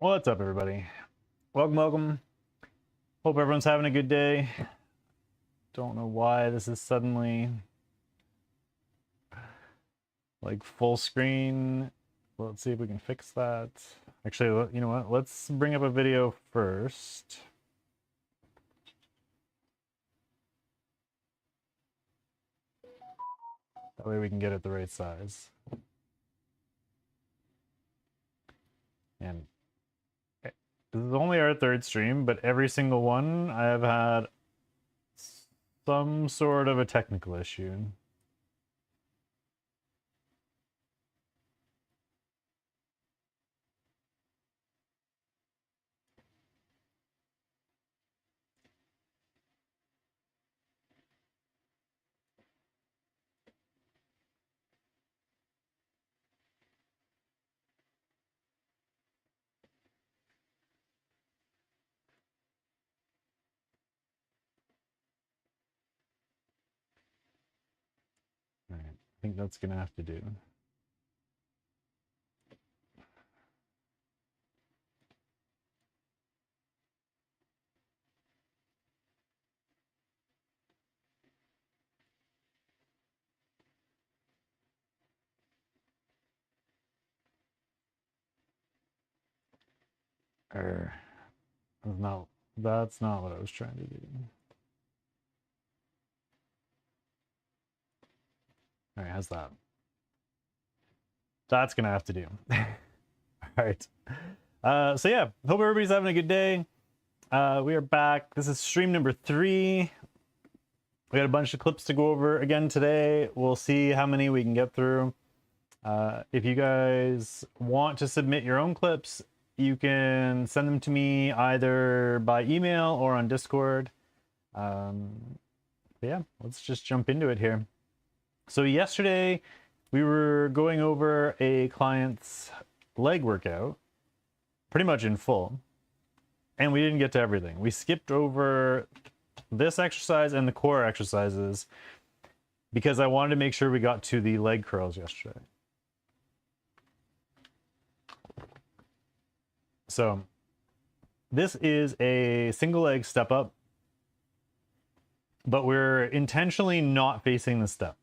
What's up, everybody? Welcome. Hope everyone's having a good day. Don't know why this is suddenly like full screen. Let's see if we can fix that. Actually, you know what? Let's bring up a video first. That way we can get it the right size. And this is only our third stream, but every single one I have had some sort of a technical issue. All right, I think that's gonna have to do. Or no, that's not what I was trying to do. All right, how's that? That's gonna have to do. All right. So yeah, hope everybody's having a good day. We are back. This is stream number 3. We got a bunch of clips to go over again today. We'll see how many we can get through. If you guys want to submit your own clips, you can send them to me either by email or on Discord. Yeah, let's just jump into it here. So yesterday we were going over a client's leg workout pretty much in full, and we didn't get to everything. We skipped over this exercise and the core exercises because I wanted to make sure we got to the leg curls yesterday. So this is a single leg step up, but we're intentionally not facing the step.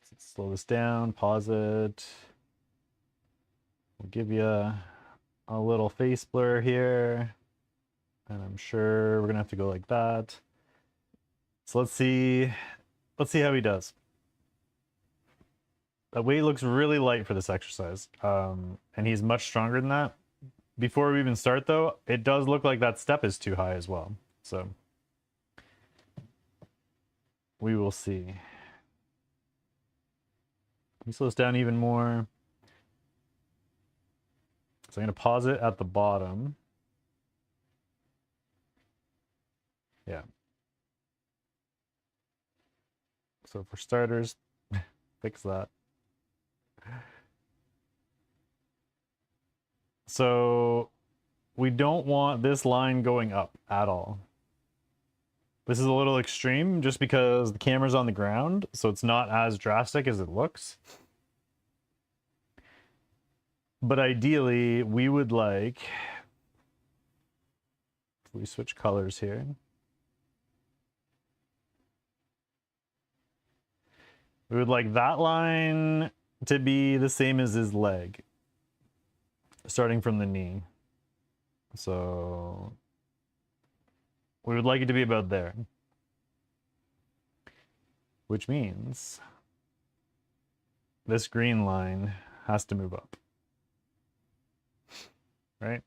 Let's slow this down, pause it. We'll give you a little face blur here. And I'm sure we're gonna have to go like that. So let's see how he does. The weight looks really light for this exercise. And he's much stronger than that. Before we even start though, it does look like that step is too high as well. So we will see. Let me slow this down even more. So I'm gonna pause it at the bottom. Yeah. So for starters, fix that. So we don't want this line going up at all. This is a little extreme just because the camera's on the ground, so it's not as drastic as it looks. But ideally, we would like, if we switch colors here. We would like that line to be the same as his leg, starting from the knee. So we would like it to be about there. Which means this green line has to move up. Right?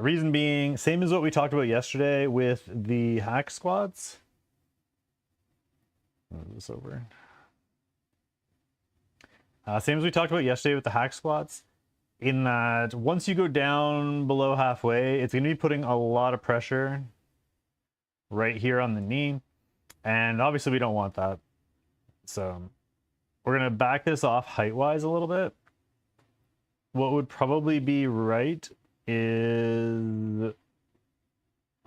Reason being, same as what we talked about yesterday with the hack squats. Move this over. Same as we talked about yesterday with the hack squats, in that once you go down below halfway, it's going to be putting a lot of pressure right here on the knee. And obviously we don't want that. So we're going to back this off height-wise a little bit. What would probably be right is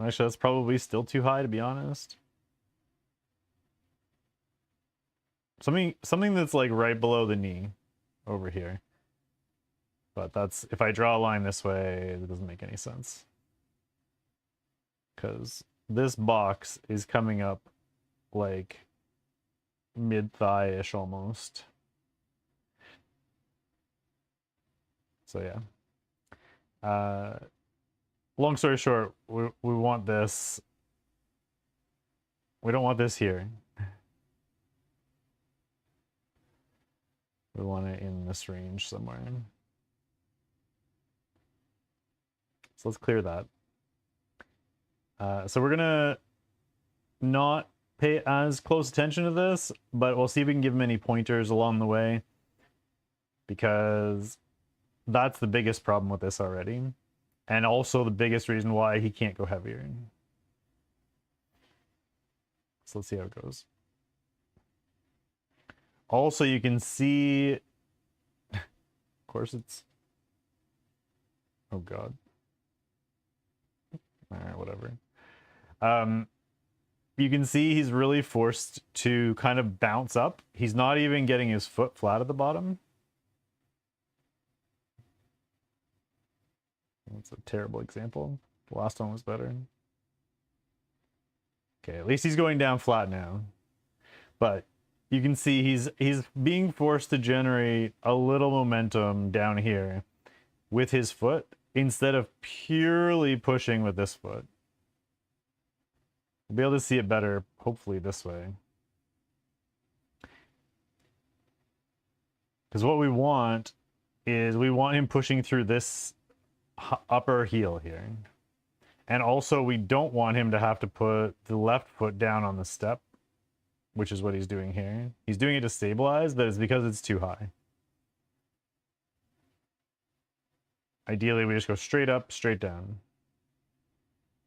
Actually, that's probably still too high, to be honest. Something that's like right below the knee over here. But that's, if I draw a line this way, it doesn't make any sense. Because this box is coming up like mid-thigh-ish almost. So yeah. Long story short, we want this. We don't want this here. We want it in this range somewhere. So let's clear that. So we're gonna not pay as close attention to this, but we'll see if we can give him any pointers along the way, because that's the biggest problem with this already, and also the biggest reason why he can't go heavier. So let's see how it goes. Also, you can see, of course it's, oh god. Alright, whatever. You can see he's really forced to kind of bounce up. He's not even getting his foot flat at the bottom. That's a terrible example. The last one was better. Okay, at least he's going down flat now. But you can see he's being forced to generate a little momentum down here with his foot instead of purely pushing with this foot. We'll be able to see it better, hopefully, this way. Because what we want is we want him pushing through this upper heel here. And also we don't want him to have to put the left foot down on the step, which is what he's doing here. He's doing it to stabilize, but it's because it's too high. Ideally, we just go straight up, straight down.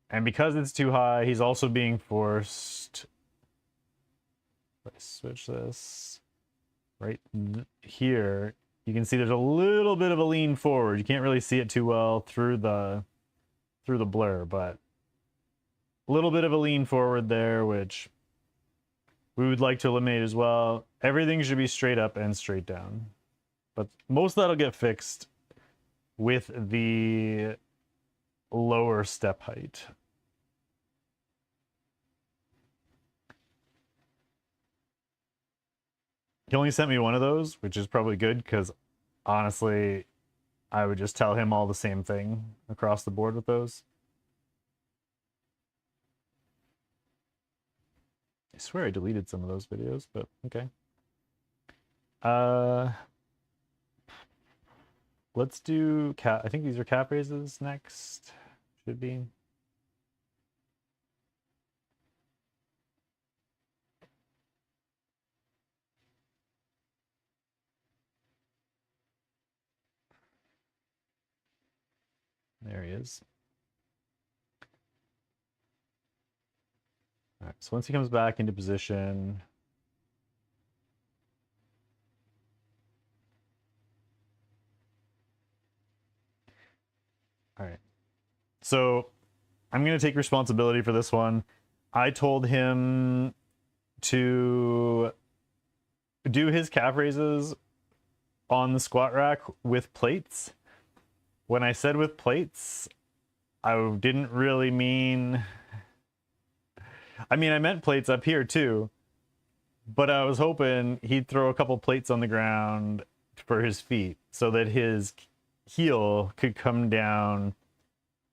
And because it's too high, he's also being forced. Let's switch this. Right here, you can see there's a little bit of a lean forward. You can't really see it too well through the blur, but a little bit of a lean forward there, which we would like to eliminate as well. Everything should be straight up and straight down. But most of that'll get fixed with the lower step height. He only sent me one of those, which is probably good, because honestly, I would just tell him all the same thing across the board with those. I swear I deleted some of those videos, but okay. Let's do cap. I think these are cap raises next. Should be. There he is. All right, so once he comes back into position, all right. So I'm going to take responsibility for this one. I told him to do his calf raises on the squat rack with plates. When I said with plates, I didn't really mean... I mean, I meant plates up here too, but I was hoping he'd throw a couple plates on the ground for his feet so that his heel could come down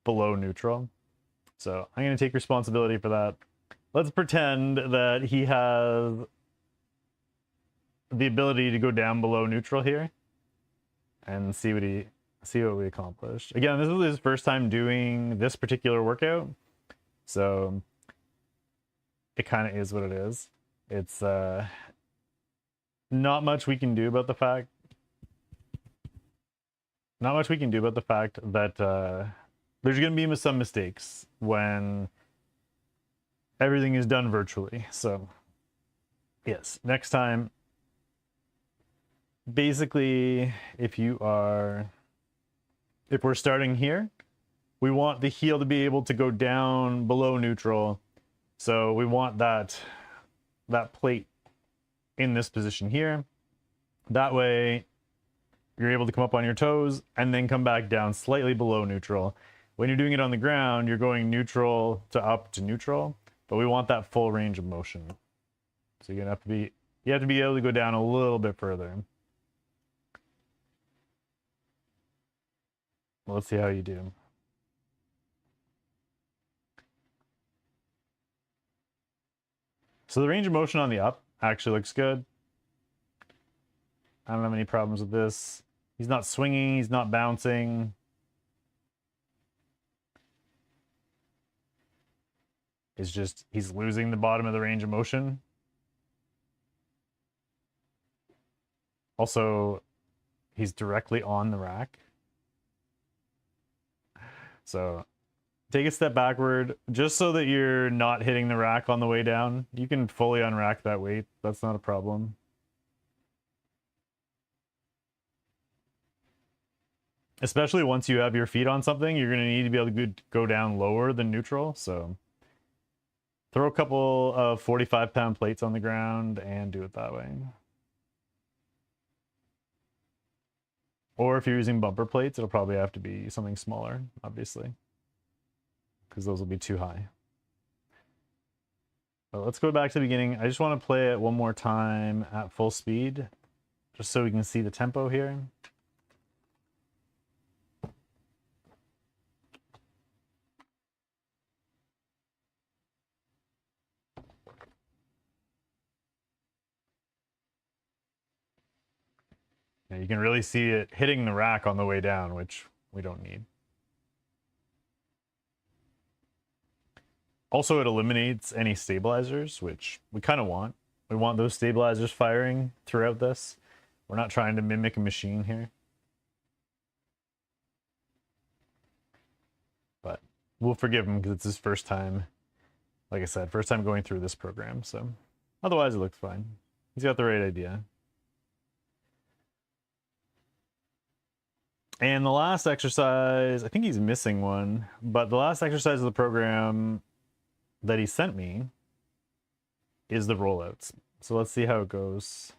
below neutral. So I'm going to take responsibility for that. Let's pretend that he has the ability to go down below neutral here and see what we accomplished. Again, this is his first time doing this particular workout, so it kind of is what it is. It's not much we can do about the fact that there's going to be some mistakes when everything is done virtually. So yes, next time, basically, if we're starting here we want the heel to be able to go down below neutral. So we want that plate in this position here. That way you're able to come up on your toes and then come back down slightly below neutral. When you're doing it on the ground, you're going neutral to up to neutral, but we want that full range of motion. So you have to be able to go down a little bit further. Let's see how you do. So the range of motion on the up actually looks good. I don't have any problems with this. He's not swinging, he's not bouncing. It's just he's losing the bottom of the range of motion. Also, he's directly on the rack. So take a step backward just so that you're not hitting the rack on the way down. You can fully unrack that weight. That's not a problem. Especially once you have your feet on something, you're going to need to be able to go down lower than neutral. So throw a couple of 45-pound plates on the ground and do it that way. Or if you're using bumper plates, it'll probably have to be something smaller, obviously, because those will be too high. But let's go back to the beginning. I just want to play it one more time at full speed, just so we can see the tempo here. Yeah, you can really see it hitting the rack on the way down, which we don't need. Also, it eliminates any stabilizers, which we kind of want. We want those stabilizers firing throughout this. We're not trying to mimic a machine here. But we'll forgive him because it's his first time. Like I said, first time going through this program. So otherwise, it looks fine. He's got the right idea. And the last exercise, I think he's missing one, but the last exercise of the program that he sent me is the rollouts. So let's see how it goes.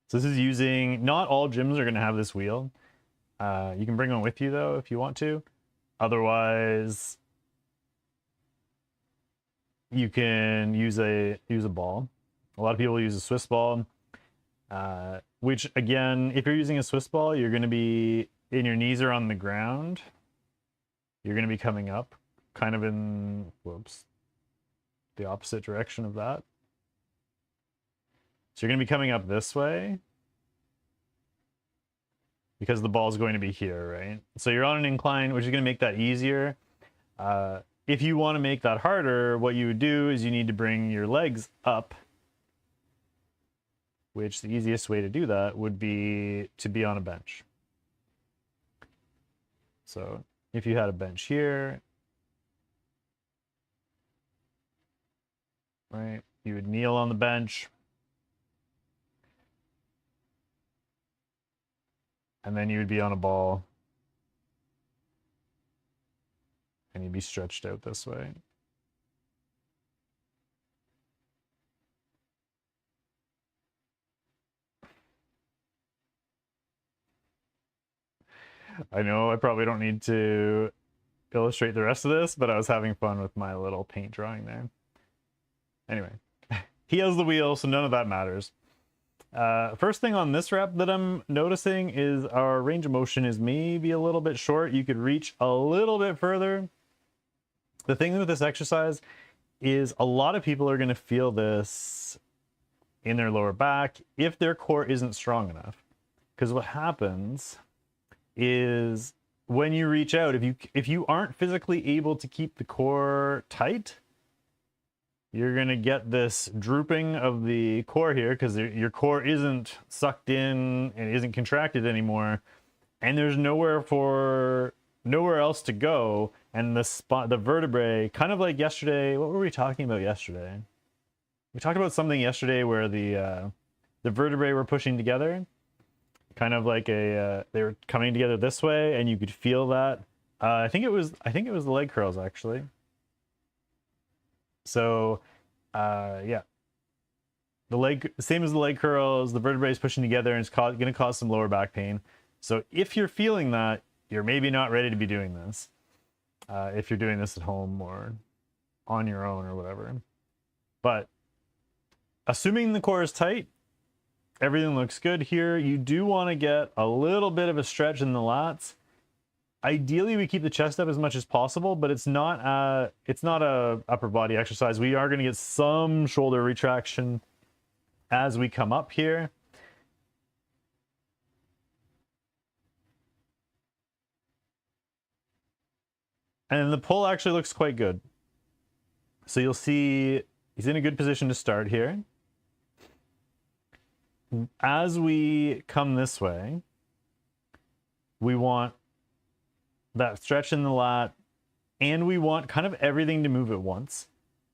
So this is using, not all gyms are going to have this wheel. You can bring one with you though if you want to. Otherwise, you can use a ball. A lot of people use a Swiss ball, which again, if you're using a Swiss ball, you're going to be, and your knees are on the ground, you're going to be coming up kind of in, whoops, the opposite direction of that. So you're going to be coming up this way because the ball is going to be here, right? So you're on an incline, which is going to make that easier. If you want to make that harder, what you would do is you need to bring your legs up, which the easiest way to do that would be to be on a bench. So if you had a bench here, right, you would kneel on the bench. And then you would be on a ball. And you'd be stretched out this way. I know I probably don't need to illustrate the rest of this, but I was having fun with my little paint drawing there. Anyway, he has the wheel, so none of that matters. First thing on this rep that I'm noticing is our range of motion is maybe a little bit short. You could reach a little bit further. The thing with this exercise is a lot of people are going to feel this in their lower back if their core isn't strong enough. Because what happens is when you reach out, if you aren't physically able to keep the core tight, you're going to get this drooping of the core here because your core isn't sucked in and isn't contracted anymore, and there's nowhere else to go. And the vertebrae, kind of like yesterday, what were we talking about yesterday? We talked about something yesterday where the the vertebrae were pushing together, kind of like a they were coming together this way, and you could feel that. I think it was the leg curls actually. So, yeah, the leg, same as the leg curls, the vertebrae is pushing together, and it's going to cause some lower back pain. So if you're feeling that, you're maybe not ready to be doing this. If you're doing this at home or on your own or whatever. But assuming the core is tight, everything looks good here. You do want to get a little bit of a stretch in the lats. Ideally, we keep the chest up as much as possible, but it's not a upper body exercise. We are going to get some shoulder retraction as we come up here. And the pull actually looks quite good. So you'll see he's in a good position to start here. As we come this way, we want that stretch in the lat, and we want kind of everything to move at once.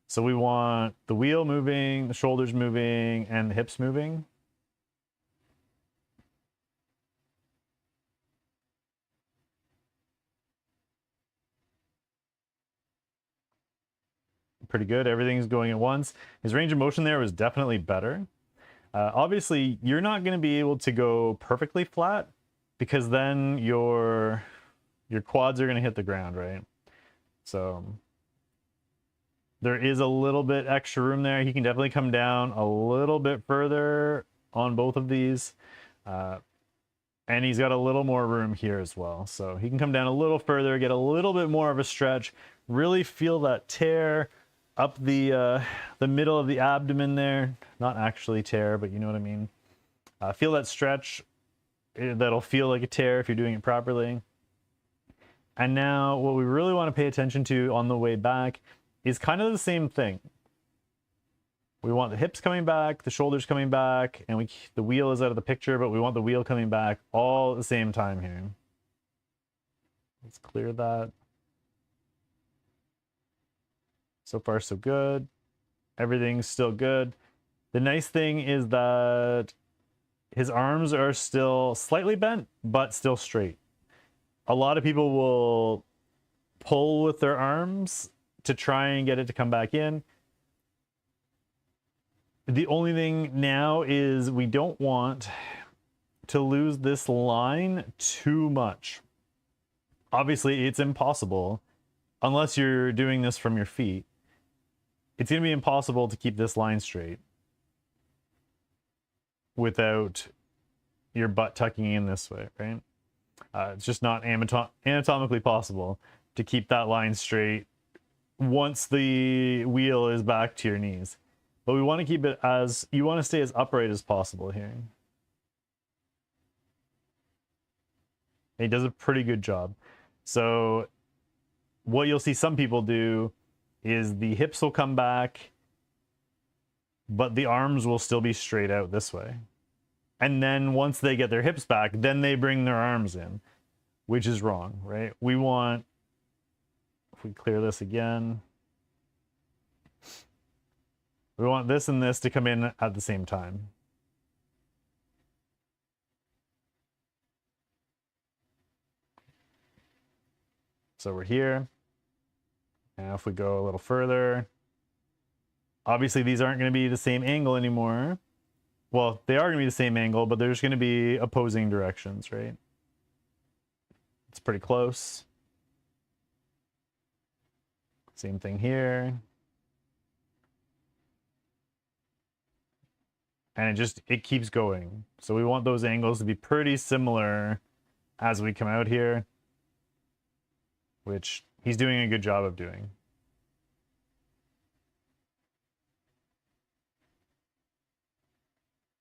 So we want the wheel moving, the shoulders moving, and the hips moving. Pretty good. Everything's going at once. His range of motion there was definitely better. Obviously, you're not going to be able to go perfectly flat because then your quads are going to hit the ground, right? So there is a little bit extra room there. He can definitely come down a little bit further on both of these. And he's got a little more room here as well. So he can come down a little further, get a little bit more of a stretch, really feel that tear up the middle of the abdomen there. Not actually tear, but you know what I mean. Feel that stretch. That'll feel like a tear if you're doing it properly. And now what we really want to pay attention to on the way back is kind of the same thing. We want the hips coming back, the shoulders coming back, and the wheel is out of the picture, but we want the wheel coming back all at the same time here. Let's clear that. So far, so good. Everything's still good. The nice thing is that his arms are still slightly bent, but still straight. A lot of people will pull with their arms to try and get it to come back in. The only thing now is we don't want to lose this line too much. Obviously, it's impossible unless you're doing this from your feet. It's going to be impossible to keep this line straight without your butt tucking in this way, right? It's just not anatomically possible to keep that line straight once the wheel is back to your knees. But we want to keep it you want to stay as upright as possible here. He does a pretty good job. So what you'll see some people do is the hips will come back, but the arms will still be straight out this way. And then once they get their hips back, then they bring their arms in, which is wrong, right? We want, if we clear this again, we want this and this to come in at the same time. So we're here. Now if we go a little further, obviously these aren't going to be the same angle anymore. Well, they are going to be the same angle, but there's going to be opposing directions, right? It's pretty close. Same thing here. And it keeps going. So we want those angles to be pretty similar as we come out here, which he's doing a good job of doing.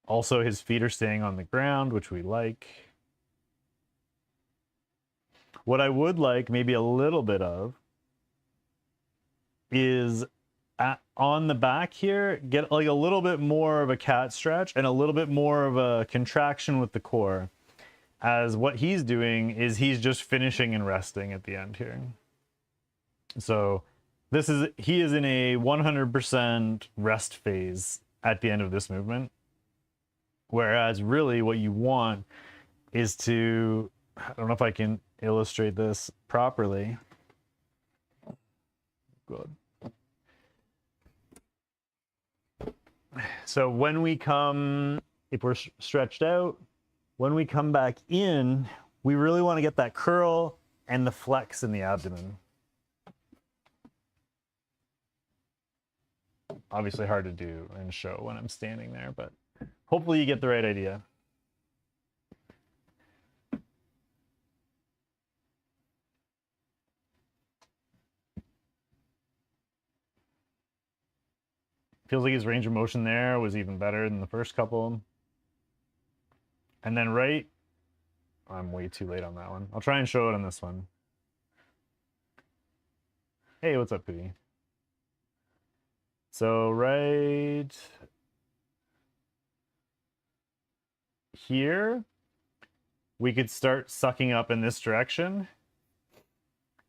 Also, his feet are staying on the ground, which we like. What I would like maybe a little bit of is on the back here, get like a little bit more of a cat stretch and a little bit more of a contraction with the core. As what he's doing is he's just finishing and resting at the end here. So he is in a 100% rest phase at the end of this movement, Whereas really what you want is to, I don't know if I can illustrate this properly. Good. So when we come, if we're stretched out, when we come back in, we really want to get that curl and the flex in the abdomen. Obviously hard to do and show when I'm standing there, but hopefully you get the right idea. Feels like his range of motion there was even better than the first couple. And then right, I'm way too late on that one. I'll try and show it on this one. Hey, what's up, Pootie? So right here, we could start sucking up in this direction.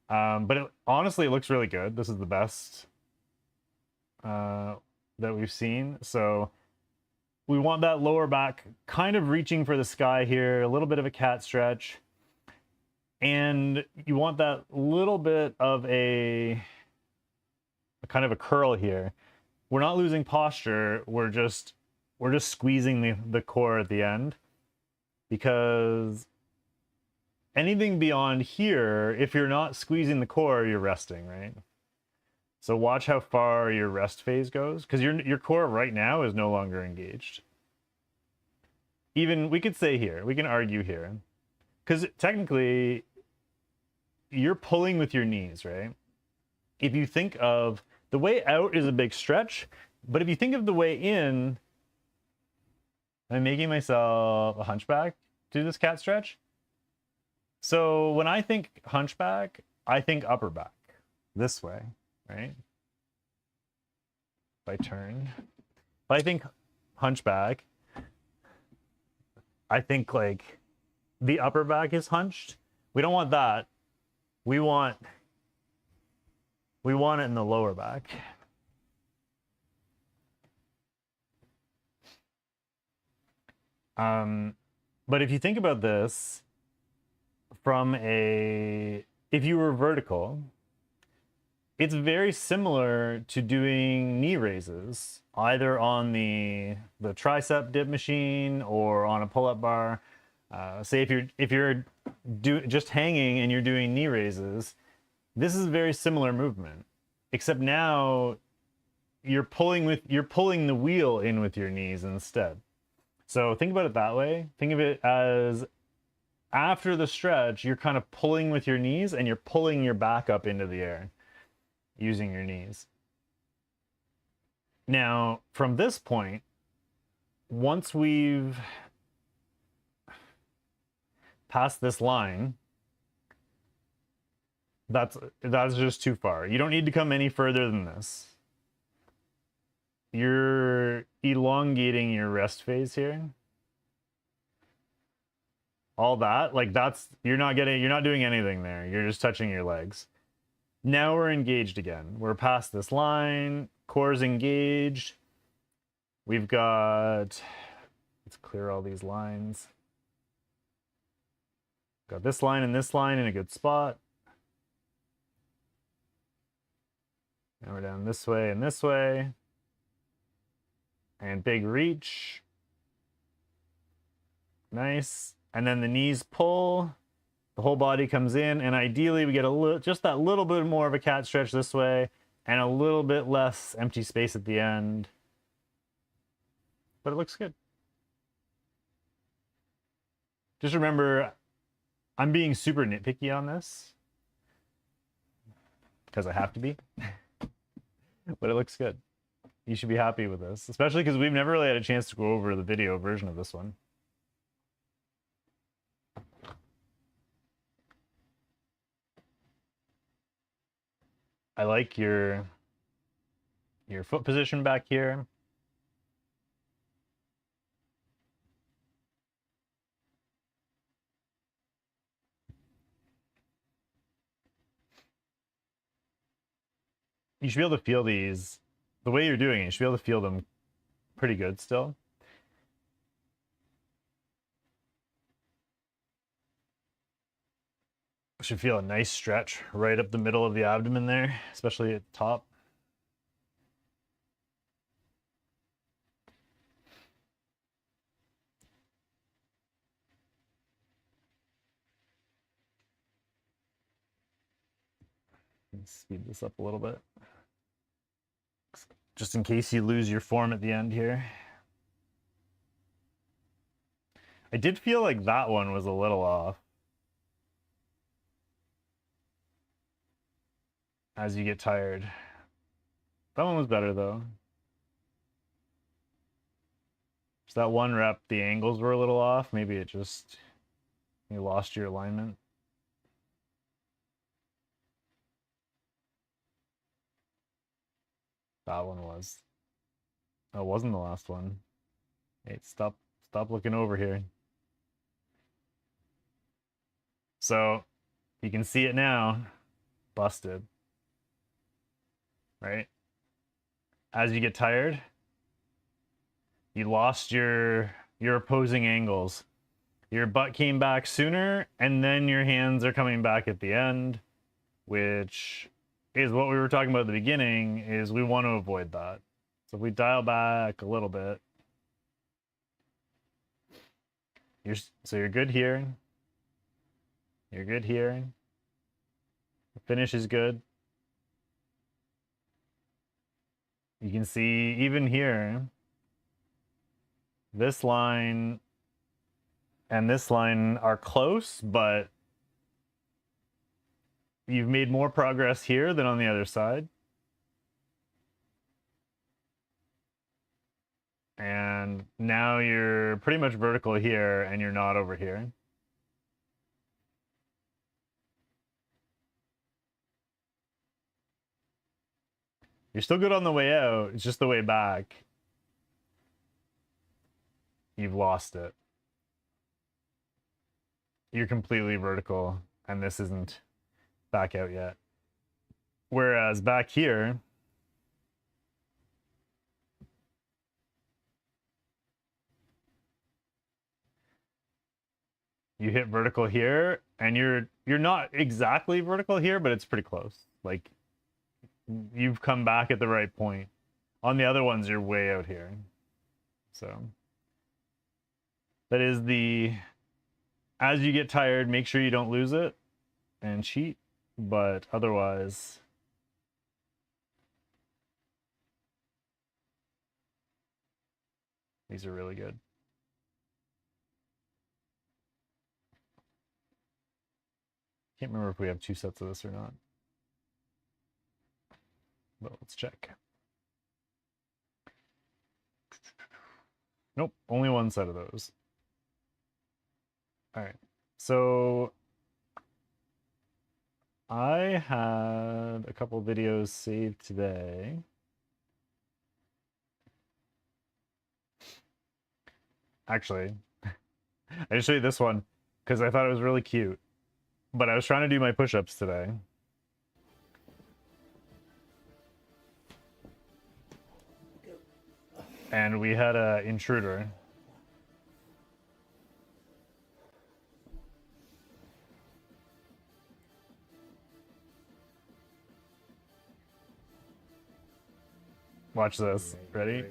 But honestly, it looks really good. This is the best that we've seen. So we want that lower back kind of reaching for the sky here, a little bit of a cat stretch. And you want that little bit of a kind of a curl here. We're not losing posture. We're just squeezing the core at the end, because anything beyond here, if you're not squeezing the core, you're resting, right? So watch how far your rest phase goes, because your core right now is no longer engaged. Even, we could say here, we can argue here, because technically you're pulling with your knees, right? If you think of the way out is a big stretch, but if you think of the way in, I'm making myself a hunchback to this cat stretch. So when I think hunchback, I think upper back this way, right? If I turn, if I think hunchback, I think like the upper back is hunched. We don't want that. We want it in the lower back. But if you think about this from if you were vertical, it's very similar to doing knee raises, either on the tricep dip machine or on a pull-up bar. Say if you're just hanging and you're doing knee raises, this is a very similar movement, except now you're pulling the wheel in with your knees instead. So think about it that way. Think of it as after the stretch, you're kind of pulling with your knees and you're pulling your back up into the air using your knees. Now, from this point, once we've passed this line, that's just too far. You don't need to come any further than this. You're elongating your rest phase here. All that, like you're not doing anything there. You're just touching your legs. Now we're engaged again. We're past this line, core's engaged. We've got, let's clear all these lines. Got this line and this line in a good spot. Now we're down this way and this way. And big reach. Nice. And then the knees pull. The whole body comes in. And ideally we get just that little bit more of a cat stretch this way. And a little bit less empty space at the end. But it looks good. Just remember, I'm being super nitpicky on this. Because I have to be. But it looks good. You should be happy with this, especially because we've never really had a chance to go over the video version of this one. I like your foot position back here. You should be able to feel these. The way you're doing it, you should be able to feel them pretty good still. Should feel a nice stretch right up the middle of the abdomen there, especially at the top. Let's speed this up a little bit. Just in case you lose your form at the end here. I did feel like that one was a little off. As you get tired. That one was better though. Just that one rep, the angles were a little off. Maybe it just, you lost your alignment. That one was. That wasn't the last one. Hey, stop looking over here. So you can see it now. Busted. Right? As you get tired, you lost your opposing angles. Your butt came back sooner, and then your hands are coming back at the end, which is what we were talking about at the beginning, is we want to avoid that. So if we dial back a little bit, you're good here. You're good here. The finish is good. You can see even here, this line and this line are close, but you've made more progress here than on the other side. And now you're pretty much vertical here and you're not over here. You're still good on the way out, it's just the way back. You've lost it. You're completely vertical, and this isn't back out yet. Whereas back here, you hit vertical here, and you're not exactly vertical here, but it's pretty close. Like, you've come back at the right point. On the other ones, you're way out here. So that is the, as you get tired, make sure you don't lose it and cheat, but otherwise, these are really good. Can't remember if we have 2 sets of this or not, but let's check. Nope, only 1 set of those. All right, so I had a couple videos saved today. Actually, I just show you this one because I thought it was really cute. But I was trying to do my push-ups today. And we had an intruder. Watch this. Ready?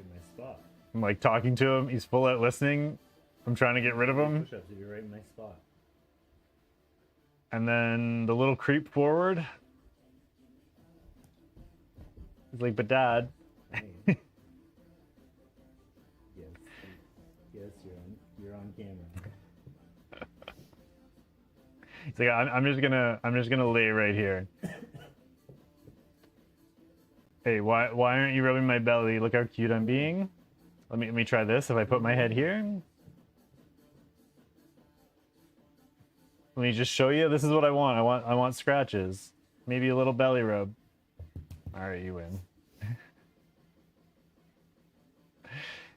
I'm like talking to him. He's full out listening. I'm trying to get rid of him. Push-ups if you're right in my spot. And then the little creep forward. He's like, but Dad. Yes, you're on camera. He's like, I'm just gonna lay right here. Hey, why aren't you rubbing my belly? Look how cute I'm being. Let me try this. If I put my head here, let me just show you. This is what I want. I want scratches. Maybe a little belly rub. All right, you win.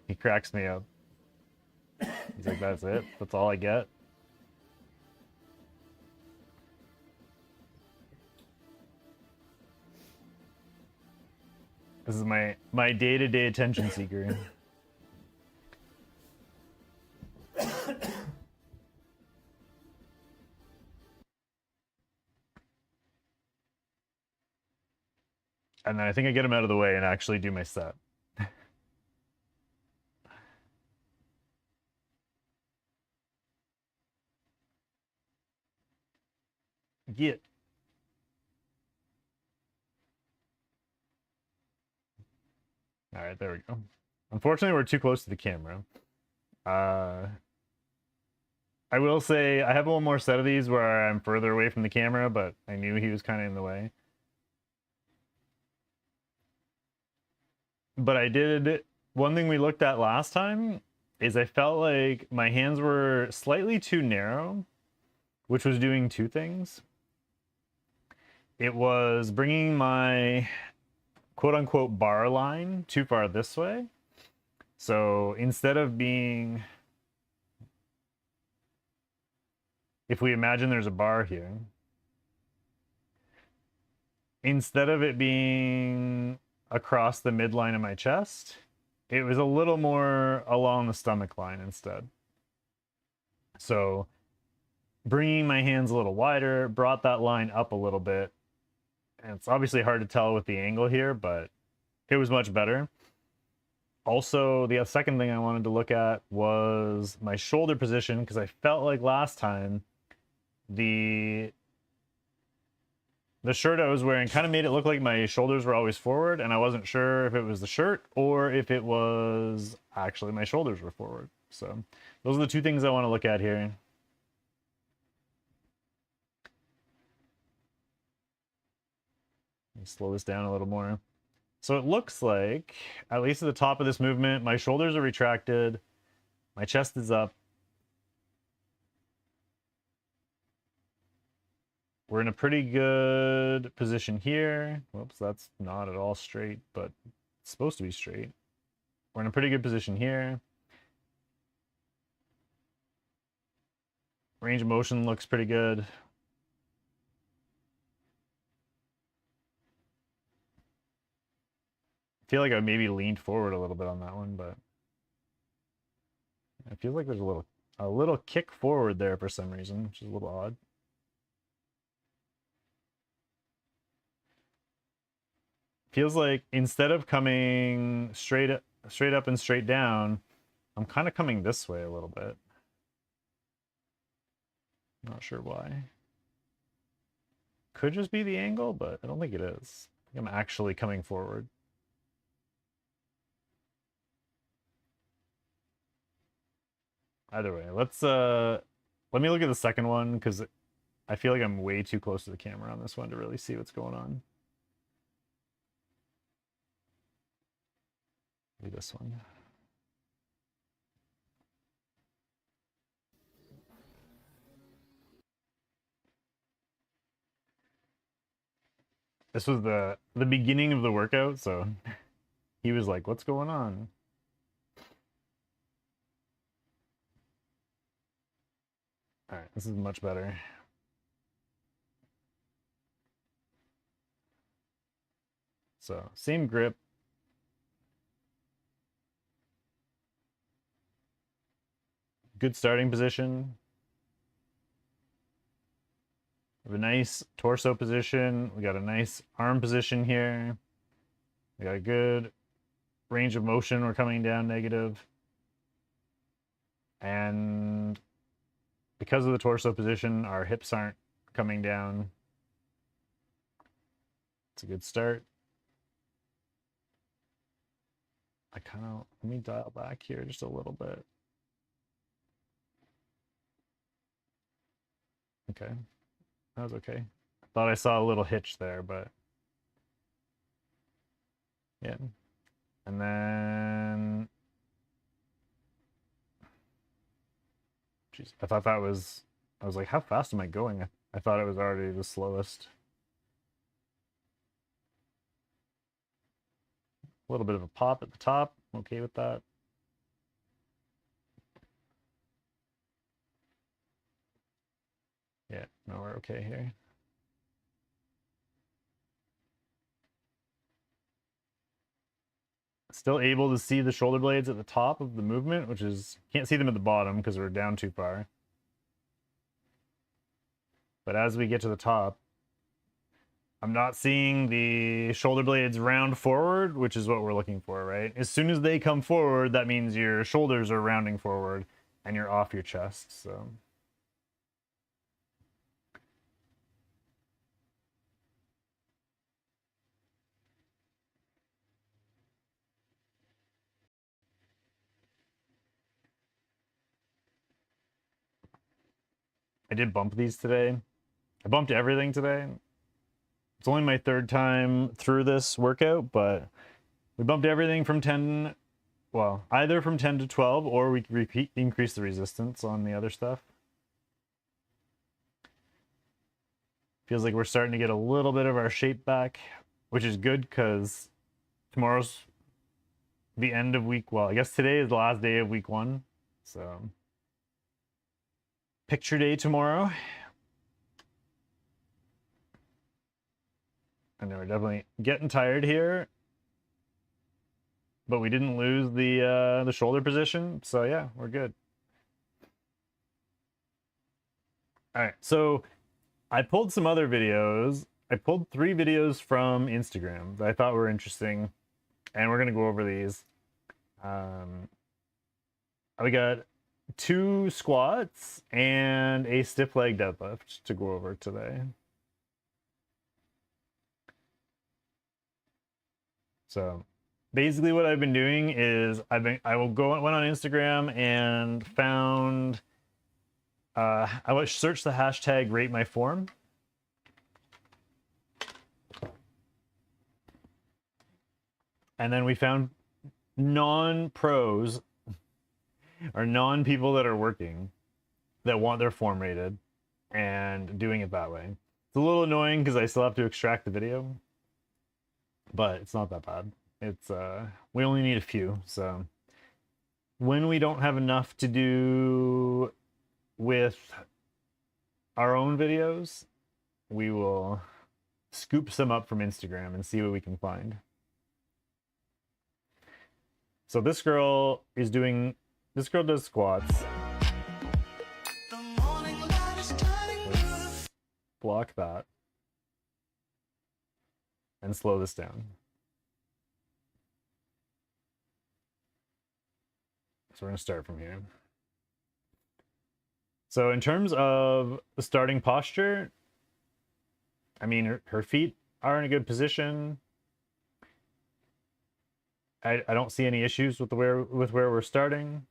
He cracks me up. He's like, that's it? That's all I get? This is my day-to-day attention seeker. And then I think I get him out of the way and actually do my set. Get. All right, there we go. Unfortunately, we're too close to the camera. I will say I have one more set of these where I'm further away from the camera, but I knew he was kind of in the way. But I did, one thing we looked at last time is I felt like my hands were slightly too narrow, which was doing two things. It was bringing my quote unquote bar line too far this way. So instead of being, if we imagine there's a bar here, instead of it being across the midline of my chest, it was a little more along the stomach line instead. So bringing my hands a little wider brought that line up a little bit. And it's obviously hard to tell with the angle here, but it was much better. Also, the second thing I wanted to look at was my shoulder position, because I felt like last time the shirt I was wearing kind of made it look like my shoulders were always forward, and I wasn't sure if it was the shirt or if it was actually my shoulders were forward. So those are the two things I want to look at here. Let me slow this down a little more. So it looks like, at least at the top of this movement, my shoulders are retracted, my chest is up. We're in a pretty good position here. Whoops, that's not at all straight, but it's supposed to be straight. We're in a pretty good position here. Range of motion looks pretty good. I feel like I maybe leaned forward a little bit on that one, but I feel like there's a little kick forward there for some reason, which is a little odd. Feels like instead of coming straight up and straight down, I'm kind of coming this way a little bit. Not sure why. Could just be the angle, but I don't think it is. I think I'm actually coming forward. Either way, let me look at the second one, because I feel like I'm way too close to the camera on this one to really see what's going on. Maybe this one. This was the beginning of the workout, so he was like, "What's going on?" All right, this is much better. So, same grip. Good starting position. We have a nice torso position. We got a nice arm position here. We got a good range of motion. We're coming down negative. And because of the torso position, our hips aren't coming down. It's a good start. Let me dial back here just a little bit. Okay, that was okay. Thought I saw a little hitch there, but yeah. And then, jeez, I thought that was, I was like, how fast am I going? I thought it was already the slowest. A little bit of a pop at the top. I'm okay with that. Yeah, no, we're okay here. Still able to see the shoulder blades at the top of the movement, which is, can't see them at the bottom because we're down too far. But as we get to the top, I'm not seeing the shoulder blades round forward, which is what we're looking for, right? As soon as they come forward, that means your shoulders are rounding forward and you're off your chest, so. I did bump these today. I bumped everything today. It's only my third time through this workout, but we bumped everything from 10, well, either from 10 to 12, or we increase the resistance on the other stuff. Feels like we're starting to get a little bit of our shape back, which is good because tomorrow's the end of week. Well, I guess today is the last day of week 1. So picture day tomorrow. I know we're definitely getting tired here, but we didn't lose the shoulder position, so yeah, we're good. All right, so I pulled some other videos. I pulled 3 videos from Instagram that I thought were interesting, and we're gonna go over these. We got 2 squats and a stiff leg deadlift to go over today. So basically what I've been doing is went on Instagram and found I searched the hashtag rate my form. And then we found non-pros or non-people that are working that want their form rated and doing it that way. It's a little annoying because I still have to extract the video, but it's not that bad. It's we only need a few, so when we don't have enough to do with our own videos, we will scoop some up from Instagram and see what we can find. So this girl does squats. Let's block that and slow this down. So we're going to start from here. So in terms of the starting posture, I mean, her feet are in a good position. I don't see any issues with where we're starting.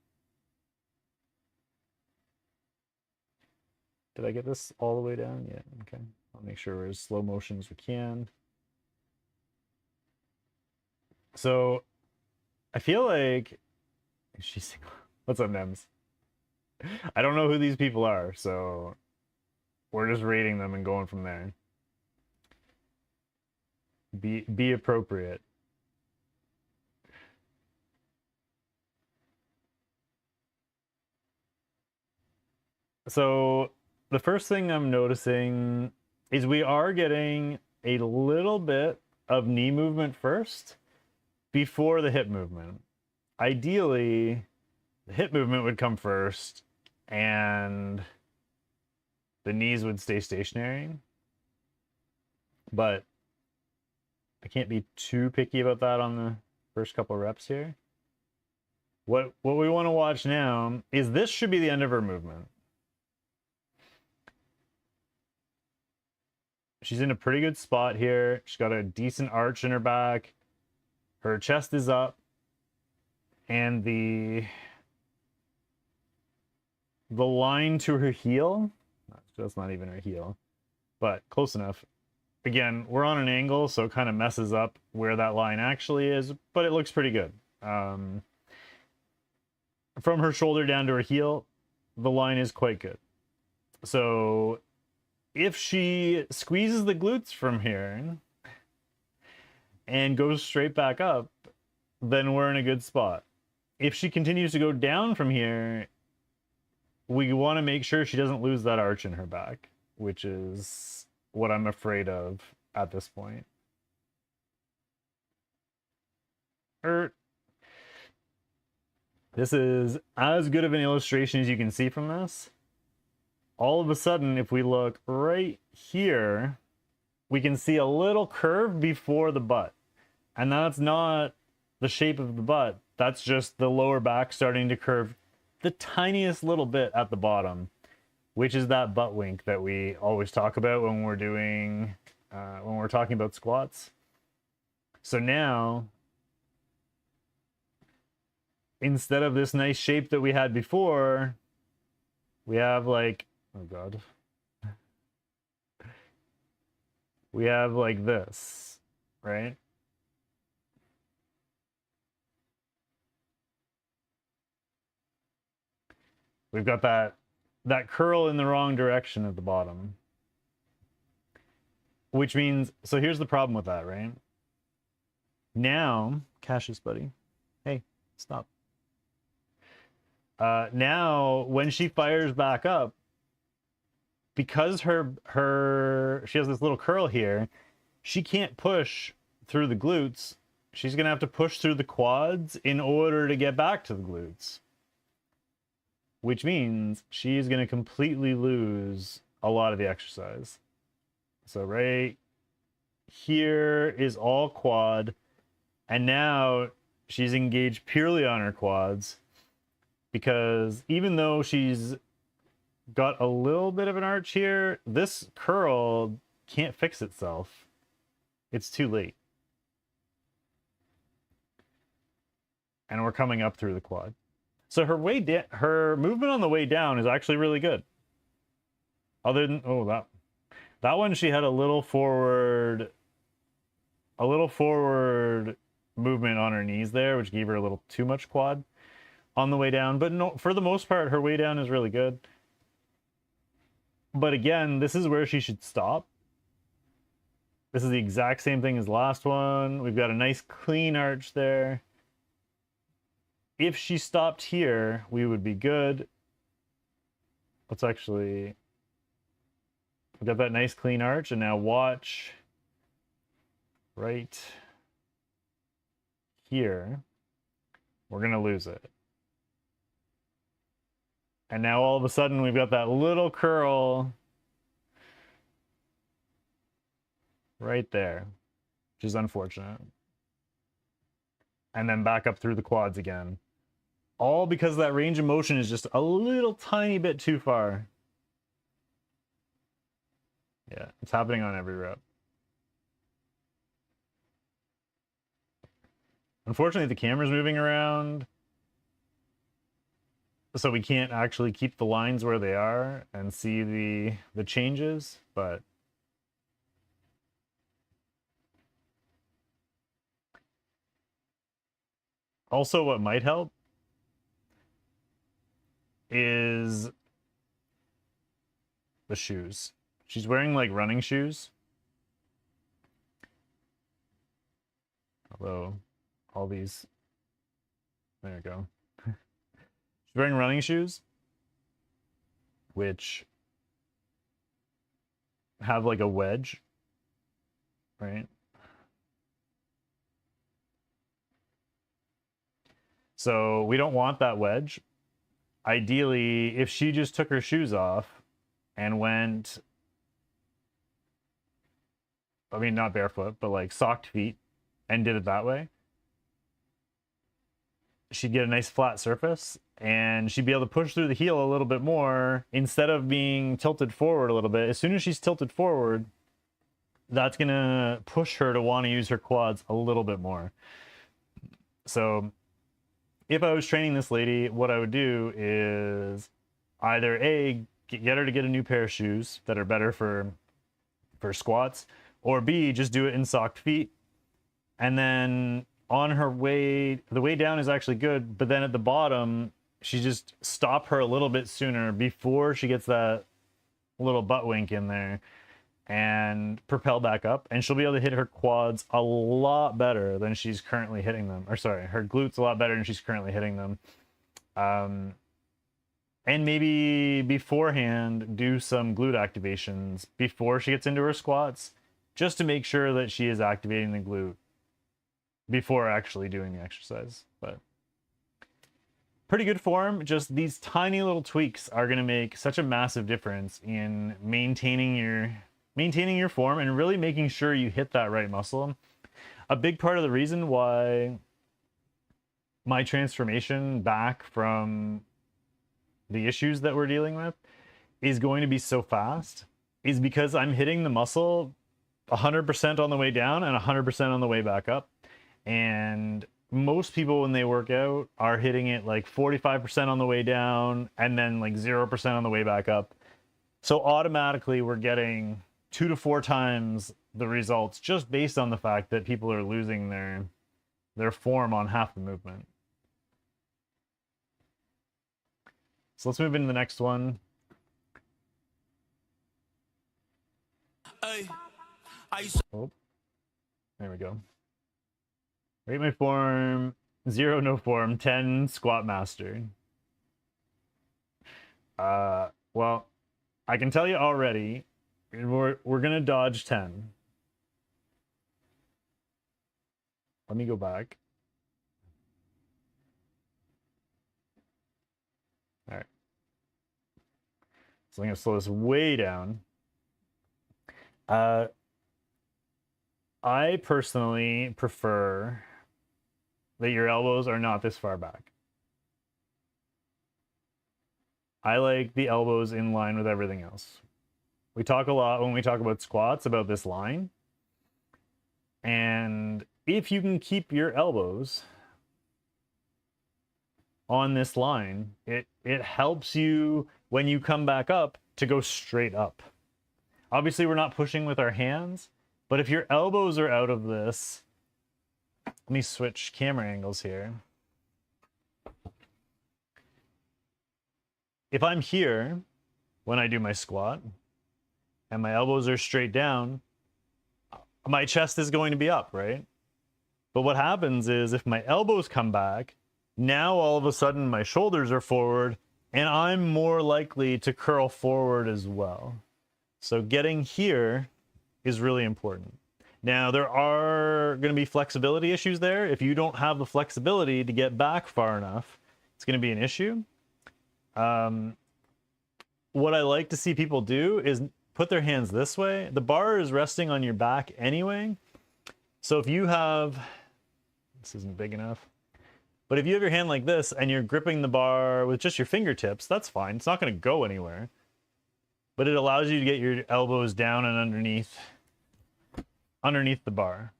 Did I get this all the way down? Yeah, okay. I'll make sure we're as slow motion as we can. So I feel like she's, what's up, Nems? I don't know who these people are, so we're just rating them and going from there. Be appropriate. So the first thing I'm noticing is we are getting a little bit of knee movement first before the hip movement. Ideally, the hip movement would come first and the knees would stay stationary. But I can't be too picky about that on the first couple reps here. What we want to watch now is this should be the end of her movement. She's in a pretty good spot here. She's got a decent arch in her back. Her chest is up. And the line to her heel, that's not even her heel, but close enough. Again, we're on an angle, so it kind of messes up where that line actually is, but it looks pretty good. From her shoulder down to her heel, the line is quite good. So if she squeezes the glutes from here and goes straight back up, then we're in a good spot. If she continues to go down from here, we want to make sure she doesn't lose that arch in her back, which is what I'm afraid of at this point. This is as good of an illustration as you can see from this. All of a sudden, if we look right here, we can see a little curve before the butt. And that's not the shape of the butt. That's just the lower back starting to curve the tiniest little bit at the bottom, which is that butt wink that we always talk about when we're doing, when we're talking about squats. So now, instead of this nice shape that we had before, we have like, oh God. We have like this, right? We've got that curl in the wrong direction at the bottom. Which means, so here's the problem with that, right? Now, Cassius, buddy. Hey, stop. Now, when she fires back up, because she has this little curl here, she can't push through the glutes. She's gonna have to push through the quads in order to get back to the glutes. Which means she's gonna completely lose a lot of the exercise. So right here is all quad, and now she's engaged purely on her quads, because even though she's got a little bit of an arch here, this curl can't fix itself. It's too late. And we're coming up through the quad. So her movement on the way down is actually really good. Other than, oh, that one, she had a little forward movement on her knees there, which gave her a little too much quad on the way down. But no, for the most part, her way down is really good. But again, this is where she should stop. This is the exact same thing as last one. We've got a nice clean arch there. If she stopped here, we would be good. Let's actually... We've got that nice clean arch, and now watch right here. We're going to lose it. And now all of a sudden we've got that little curl right there, which is unfortunate. And then back up through the quads again. All because that range of motion is just a little tiny bit too far. Yeah, it's happening on every rep. Unfortunately, the camera's moving around, so we can't actually keep the lines where they are and see the changes, but also what might help is the shoes. She's wearing like running shoes. Although all these, there we go. She's wearing running shoes, which have like a wedge, right? So we don't want that wedge. Ideally, if she just took her shoes off and went, I mean, not barefoot, but like socked feet, and did it that way, she'd get a nice flat surface, and she'd be able to push through the heel a little bit more instead of being tilted forward a little bit. As soon as she's tilted forward, that's gonna push her to want to use her quads a little bit more. So if I was training this lady, what I would do is either A, get her to get a new pair of shoes that are better for squats, or B, just do it in socked feet. And then on her way, the way down is actually good, but then at the bottom, she just stop her a little bit sooner before she gets that little butt wink in there and propel back up, and she'll be able to hit her quads a lot better than she's currently hitting them. Or sorry, her glutes a lot better than she's currently hitting them. And maybe beforehand do some glute activations before she gets into her squats, just to make sure that she is activating the glute before actually doing the exercise. But pretty good form. Just these tiny little tweaks are going to make such a massive difference in maintaining maintaining your form and really making sure you hit that right muscle. A big part of the reason why my transformation back from the issues that we're dealing with is going to be so fast is because I'm hitting the muscle 100% on the way down and 100% on the way back up. And most people, when they work out, are hitting it like 45% on the way down and then like 0% on the way back up. So automatically we're getting 2 to 4 times the results just based on the fact that people are losing their form on half the movement. So let's move into the next one. Oh, there we go. Rate my form, 0 no form, 10 squat master. Well, I can tell you already, we're gonna dodge 10. Let me go back. All right. So I'm gonna slow this way down. I personally prefer that your elbows are not this far back. I like the elbows in line with everything else. We talk a lot when we talk about squats about this line. And if you can keep your elbows on this line, it helps you when you come back up to go straight up. Obviously, we're not pushing with our hands, but if your elbows are out of this, let me switch camera angles here. If I'm here when I do my squat and my elbows are straight down, my chest is going to be up, right? But what happens is if my elbows come back, now all of a sudden my shoulders are forward and I'm more likely to curl forward as well. So getting here is really important. Now, there are going to be flexibility issues there. If you don't have the flexibility to get back far enough, it's going to be an issue. What I like to see people do is put their hands this way. The bar is resting on your back anyway. So if you have, this isn't big enough, but if you have your hand like this and you're gripping the bar with just your fingertips, that's fine. It's not going to go anywhere. But it allows you to get your elbows down and underneath the bar,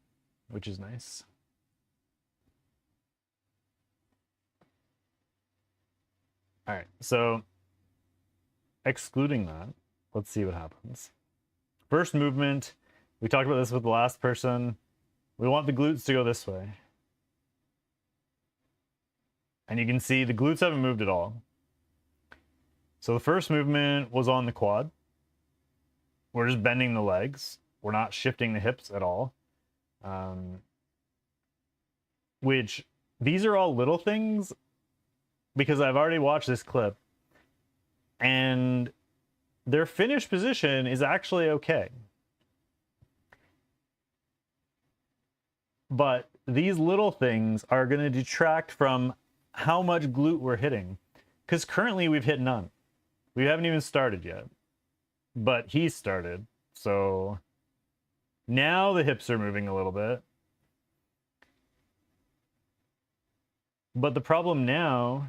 which is nice. All right, so excluding that, let's see what happens. First movement, we talked about this with the last person. We want the glutes to go this way. And you can see the glutes haven't moved at all. So the first movement was on the quad. We're just bending the legs. We're not shifting the hips at all. Which, these are all little things because I've already watched this clip and their finished position is actually okay. But these little things are going to detract from how much glute we're hitting. Because currently we've hit none. We haven't even started yet. But he's started. So now the hips are moving a little bit. But the problem now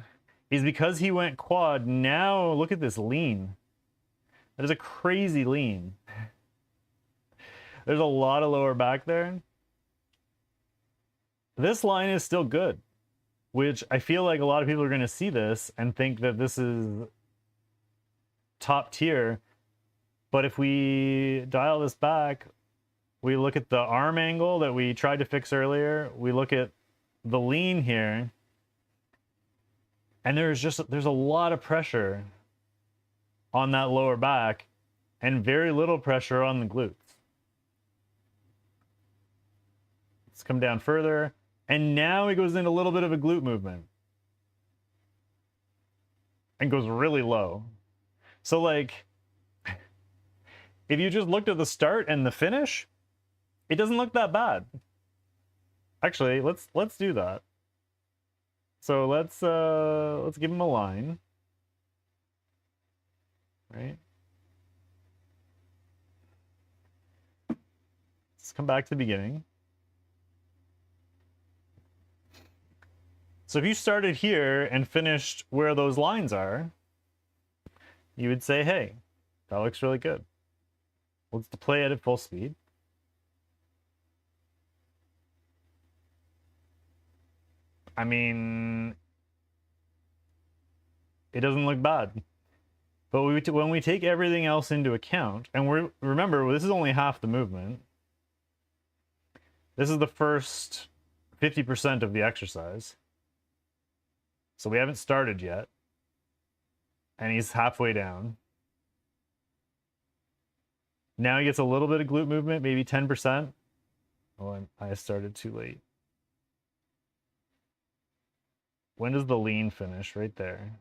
is because he went quad, now look at this lean. That is a crazy lean. There's a lot of lower back there. This line is still good, which I feel like a lot of people are going to see this and think that this is top tier. But if we dial this back, we look at the arm angle that we tried to fix earlier. We look at the lean here. And there's a lot of pressure on that lower back and very little pressure on the glutes. Let's come down further. And now he goes into a little bit of a glute movement. And goes really low. So like, if you just looked at the start and the finish, it doesn't look that bad. Actually, let's do that. So let's give him a line. Right? come back to the beginning. So if you started here and finished where those lines are, you would say, hey, that looks really good. Let's play it at full speed. I mean, it doesn't look bad. But when we take everything else into account, and remember, this is only half the movement. This is the first 50% of the exercise. So we haven't started yet. And he's halfway down. Now he gets a little bit of glute movement, maybe 10%. Oh, I started too late. When does the lean finish? Right there.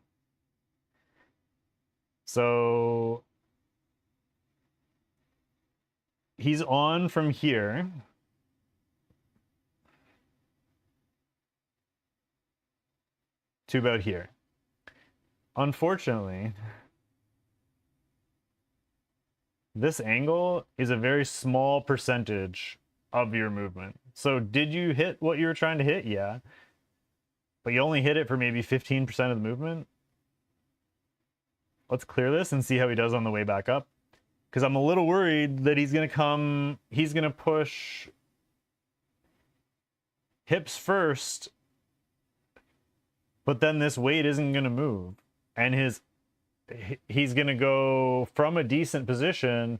So he's on from here. To about here. Unfortunately, this angle is a very small percentage of your movement. So did you hit what you were trying to hit? Yeah. But you only hit it for maybe 15% of the movement. Let's clear this and see how he does on the way back up. Because I'm a little worried that he's going to push hips first, but then this weight isn't going to move. And he's going to go from a decent position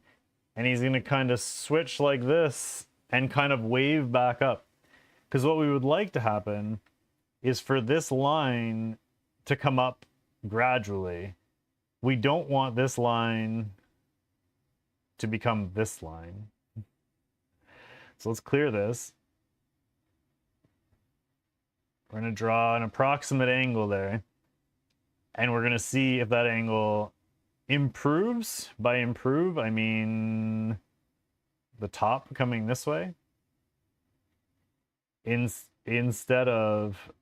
and he's going to kind of switch like this and kind of wave back up. Because what we would like to happen is for this line to come up gradually. We don't want this line to become this line. So let's clear this. We're going to draw an approximate angle there. And we're going to see if that angle improves. By improve, I mean the top coming this way instead of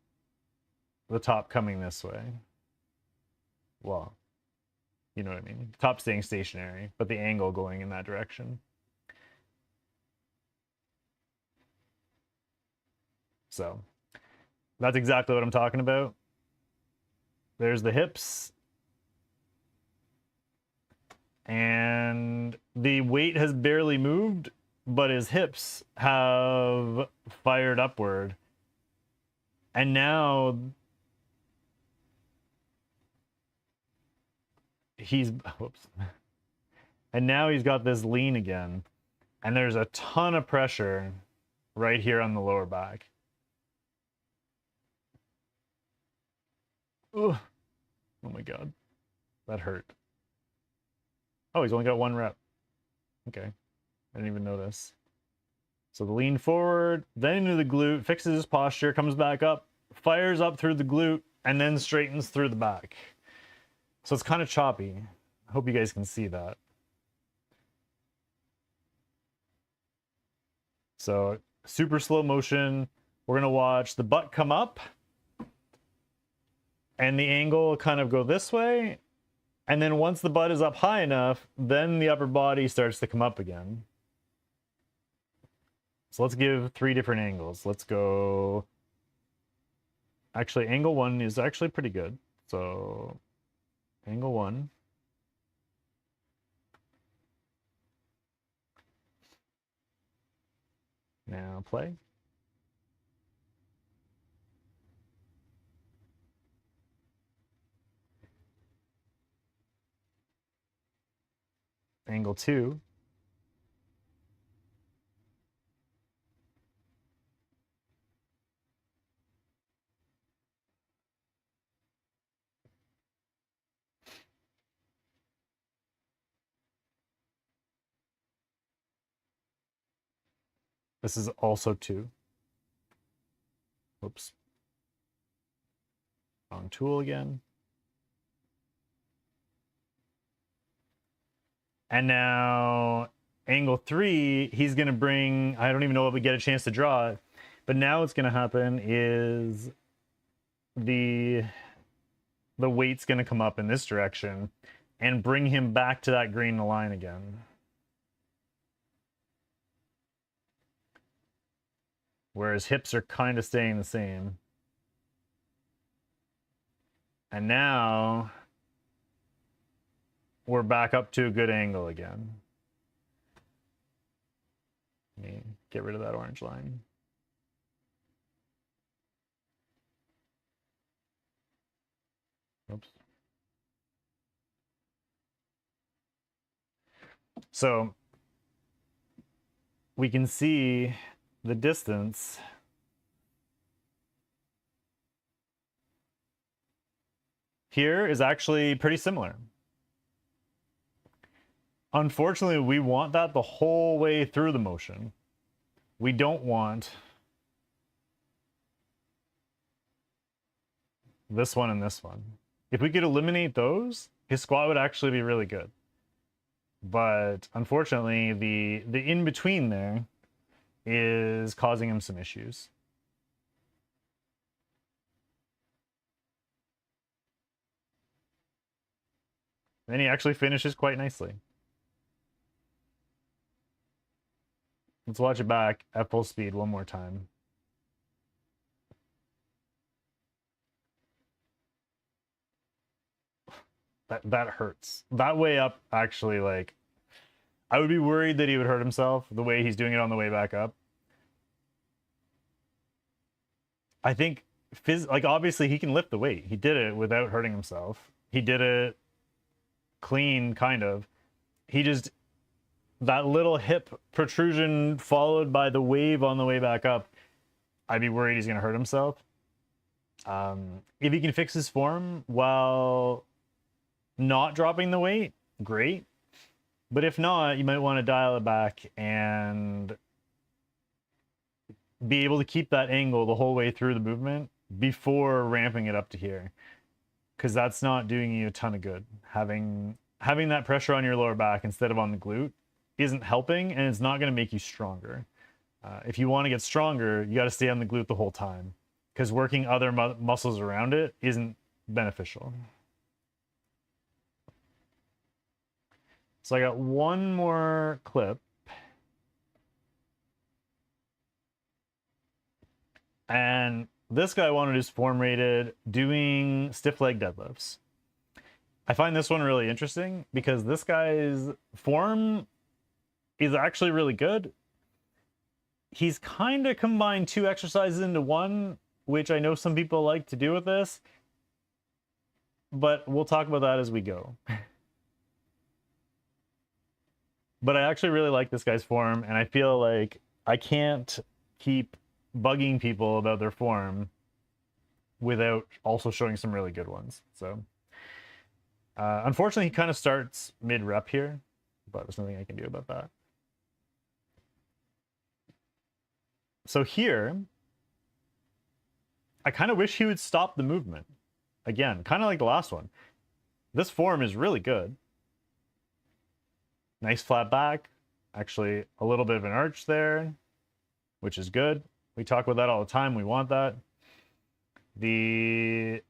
the top coming this way. Well, you know what I mean. The top staying stationary, but the angle going in that direction. So that's exactly what I'm talking about. There's the hips. And the weight has barely moved, but his hips have fired upward. And now whoops. And now he's got this lean again. And there's a ton of pressure right here on the lower back. Ugh. Oh my God. That hurt. Oh, he's only got one rep. Okay. I didn't even notice. So the lean forward, then into the glute, fixes his posture, comes back up, fires up through the glute, and then straightens through the back. So it's kind of choppy. I hope you guys can see that. So super slow motion. We're going to watch the butt come up and the angle kind of go this way. And then once the butt is up high enough, then the upper body starts to come up again. So let's give 3 different angles. Let's go. Actually, angle 1 is actually pretty good. So angle 1. Now play. Angle 2. This is also 2. Oops. Wrong tool again. And now angle 3, he's going to bring, I don't even know if we get a chance to draw it, but now what's going to happen is the weight's going to come up in this direction and bring him back to that green line again. whereas hips are kind of staying the same. And now we're back up to a good angle again. Let me get rid of that orange line. Oops. So we can see the distance here is actually pretty similar. Unfortunately, we want that the whole way through the motion. We don't want this one and this one. If we could eliminate those, his squat would actually be really good. But unfortunately, the in-between there is causing him some issues. And then he actually finishes quite nicely. Let's watch it back at full speed one more time. That hurts. That way up actually, like, I would be worried that he would hurt himself the way he's doing it on the way back up. I think like obviously he can lift the weight. He did it without hurting himself. He did it clean, kind of. He just, that little hip protrusion followed by the wave on the way back up, I'd be worried he's going to hurt himself. If he can fix his form while not dropping the weight, great. But if not, you might want to dial it back and be able to keep that angle the whole way through the movement before ramping it up to here, because that's not doing you a ton of good. Having that pressure on your lower back instead of on the glute isn't helping, and it's not going to make you stronger. If you want to get stronger, you got to stay on the glute the whole time, because working other muscles around it isn't beneficial. So I got one more clip. And this guy wanted his form rated doing stiff leg deadlifts. I find this one really interesting because this guy's form is actually really good. He's kind of combined two exercises into one, which I know some people like to do with this, but we'll talk about that as we go. But I actually really like this guy's form, and I feel like I can't keep bugging people about their form without also showing some really good ones. So unfortunately, he kind of starts mid-rep here, but there's nothing I can do about that. So here, I kind of wish he would stop the movement. Again, kind of like the last one. This form is really good. Nice flat back. Actually, a little bit of an arch there, which is good. We talk about that all the time. We want that. The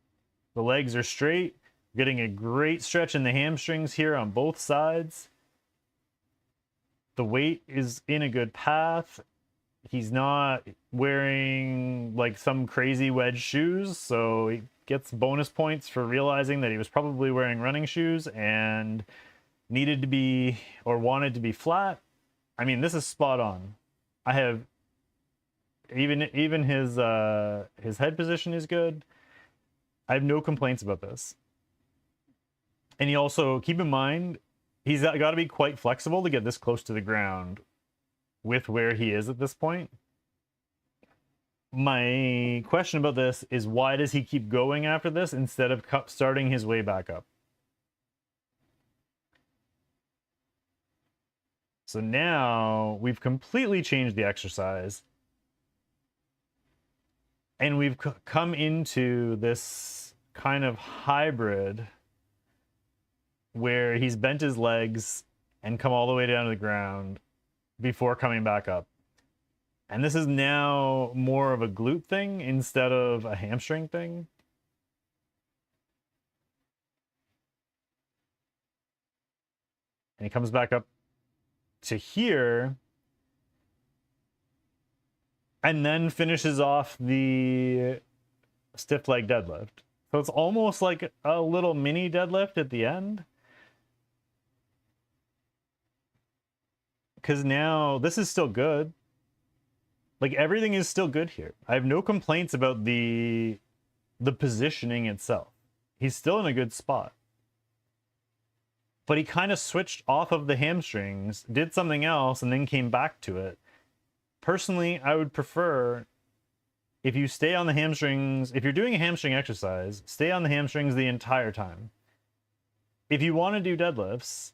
legs are straight. Getting a great stretch in the hamstrings here on both sides. The weight is in a good path. He's not wearing like some crazy wedge shoes, so he gets bonus points for realizing that he was probably wearing running shoes and needed to be or wanted to be flat. I mean, this is spot on. I have even his head position is good. I have no complaints about this. And he also, keep in mind, he's got to be quite flexible to get this close to the ground with where he is at this point. My question about this is, why does he keep going after this instead of starting his way back up? So now we've completely changed the exercise, and we've come into this kind of hybrid where he's bent his legs and come all the way down to the ground before coming back up. And this is now more of a glute thing instead of a hamstring thing. And he comes back up to here. and then finishes off the stiff leg deadlift. So it's almost like a little mini deadlift at the end. Because now this is still good. Like everything is still good here. I have no complaints about the positioning itself. He's still in a good spot. But he kind of switched off of the hamstrings, did something else, and then came back to it. Personally, I would prefer if you stay on the hamstrings, if you're doing a hamstring exercise, stay on the hamstrings the entire time. If you want to do deadlifts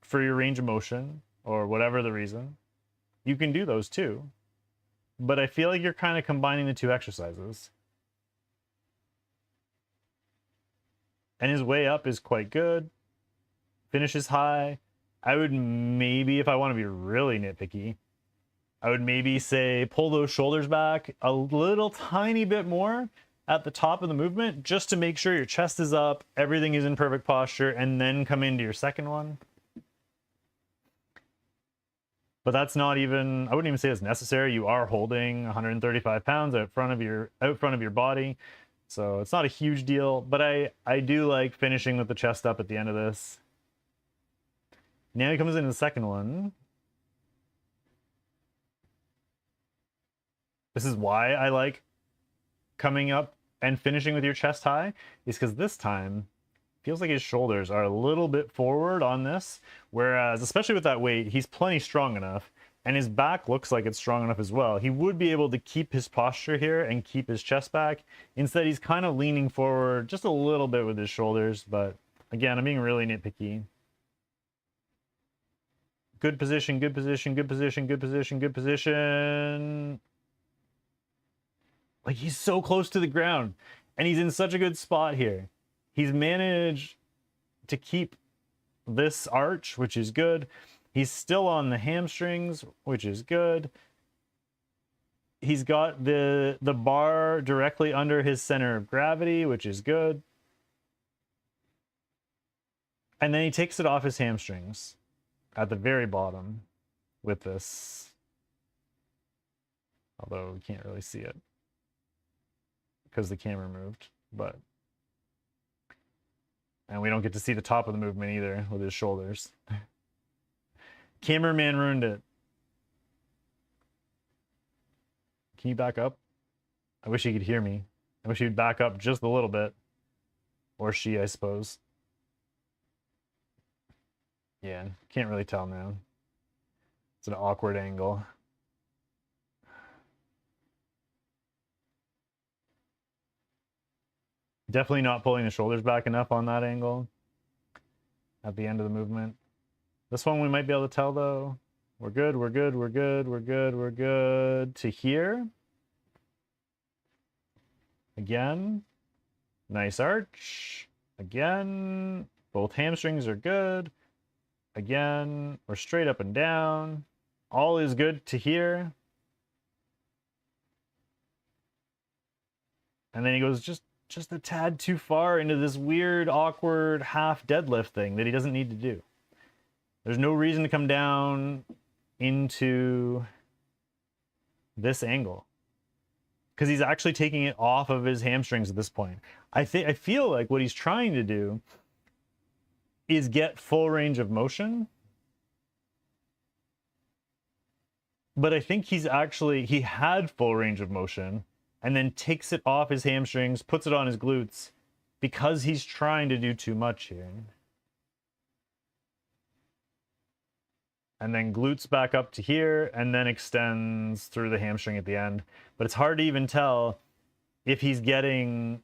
for your range of motion or whatever the reason, you can do those too. But I feel like you're kind of combining the two exercises. And his way up is quite good. Finishes high. I would maybe, if I want to be really nitpicky, I would maybe say pull those shoulders back a little tiny bit more at the top of the movement, just to make sure your chest is up, everything is in perfect posture, and then come into your second one. But that's not even, I wouldn't even say it's necessary. You are holding 135 pounds out front of your body. So it's not a huge deal, but I do like finishing with the chest up at the end of this. Now he comes into the second one. This is why I like coming up and finishing with your chest high, is because this time feels like his shoulders are a little bit forward on this, whereas especially with that weight, he's plenty strong enough, and his back looks like it's strong enough as well. He would be able to keep his posture here and keep his chest back. Instead, he's kind of leaning forward just a little bit with his shoulders, but again, I'm being really nitpicky. Good position, good position, good position, good position, good position. Like, he's so close to the ground, and he's in such a good spot here. He's managed to keep this arch, which is good. He's still on the hamstrings, which is good. He's got the bar directly under his center of gravity, which is good. And then he takes it off his hamstrings at the very bottom with this. Although we can't really see it because the camera moved, but. And we don't get to see the top of the movement either with his shoulders. Cameraman ruined it. Can you back up? I wish he could hear me. I wish he'd back up just a little bit. Or she, I suppose. Yeah, can't really tell now. It's an awkward angle. Definitely not pulling the shoulders back enough on that angle at the end of the movement. This one we might be able to tell though. We're good, we're good, we're good, we're good, we're good. To here. Again. Nice arch. Again. Both hamstrings are good. Again. We're straight up and down. All is good to here. And then he goes just a tad too far into this weird, awkward half deadlift thing that he doesn't need to do. There's no reason to come down into this angle because he's actually taking it off of his hamstrings at this point. I feel like what he's trying to do is get full range of motion, but I think he had full range of motion and then takes it off his hamstrings, puts it on his glutes, because he's trying to do too much here. And then glutes back up to here, and then extends through the hamstring at the end. But it's hard to even tell if he's getting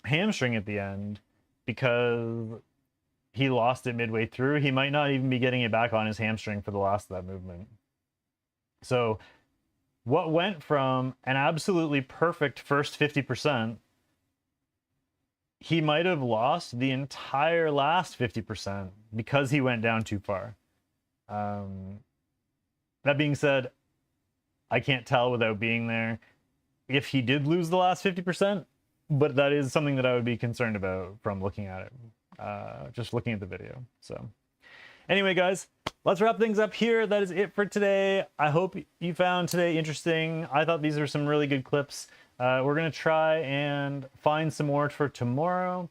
hamstring at the end, because he lost it midway through. He might not even be getting it back on his hamstring for the last of that movement. So what went from an absolutely perfect first 50%, he might have lost the entire last 50% because he went down too far. That being said, I can't tell without being there if he did lose the last 50%, but that is something that I would be concerned about from looking at it, just looking at the video. So Anyway, guys, let's wrap things up here. That is it for today. I hope you found today interesting. I thought these are some really good clips. We're going to try and find some more for tomorrow.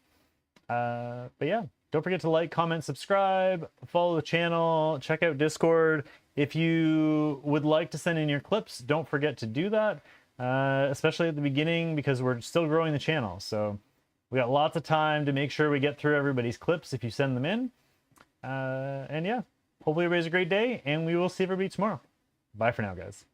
But yeah, don't forget to like, comment, subscribe, follow the channel, check out Discord. If you would like to send in your clips, don't forget to do that, especially at the beginning, because we're still growing the channel. So we got lots of time to make sure we get through everybody's clips if you send them in. And yeah, hopefully everybody has a great day, and we will see everybody tomorrow. Bye for now, guys.